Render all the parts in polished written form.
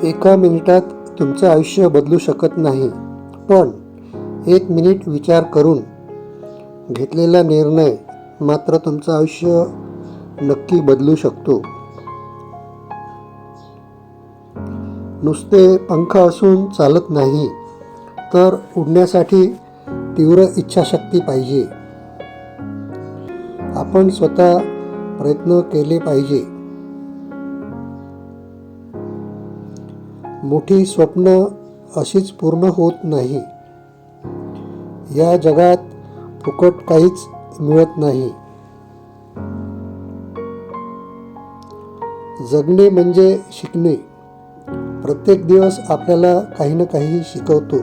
एका मिनिटात तुमचं आयुष्य बदलू शकत नाही, पण 1 मिनिट विचार करून घेतलेला निर्णय मात्र तुमचं आयुष्य नक्की बदलू शकतो. नुसते पंख असून चालत नाही, तर उडण्यासाठी तीव्र इच्छाशक्ती पाहिजे. आपण स्वतः प्रयत्न केले पाहिजे. मोठी स्वप्न अशीच पूर्ण होत नाही. या जगात फुकट काहीच मिळत नाही. जगणे म्हणजे शिकणे. प्रत्येक दिवस आपल्याला काही ना काही शिकवतो.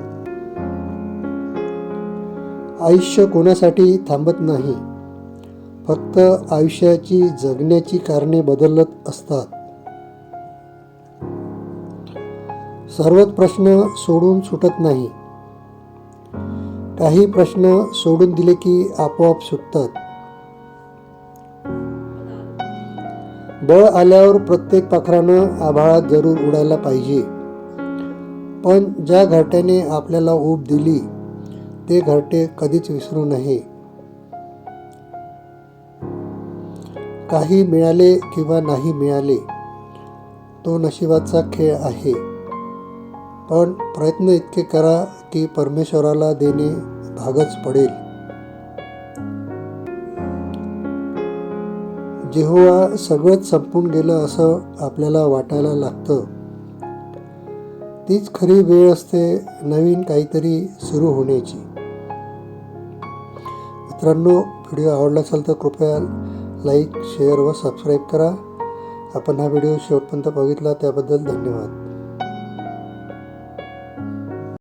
आयुष्य कोणासाठी थांबत नाही, फक्त आयुष्याची जगण्याची कारणे बदलत असतात. सर्वच प्रश्न सोडून सुटत नाही. काही प्रश्न सोडून दिले की आपोआप सुटतात. बळ आल्यावर प्रत्येक पाखरानं आभाळात जरूर उडायला पाहिजे, पण ज्या घरट्याने आपल्याला ऊब दिली ते घरटे कधीच विसरू नये. काही मिळाले किंवा नाही मिळाले, तो नशिबाचा खेळ आहे, पण प्रयत्न इतके करा की परमेश्वराला देणे भागच पडेल. जेव्हा सगळंच संपून गेलं असं आपल्याला वाटायला लागतं, तीच खरी वेळ असते नवीन काहीतरी सुरू होण्याची. मित्रांनो, व्हिडिओ आवडला असेल तर कृपया लाईक, शेअर व सबस्क्राईब करा. आपण हा व्हिडिओ शेवटपर्यंत बघितला त्याबद्दल धन्यवाद.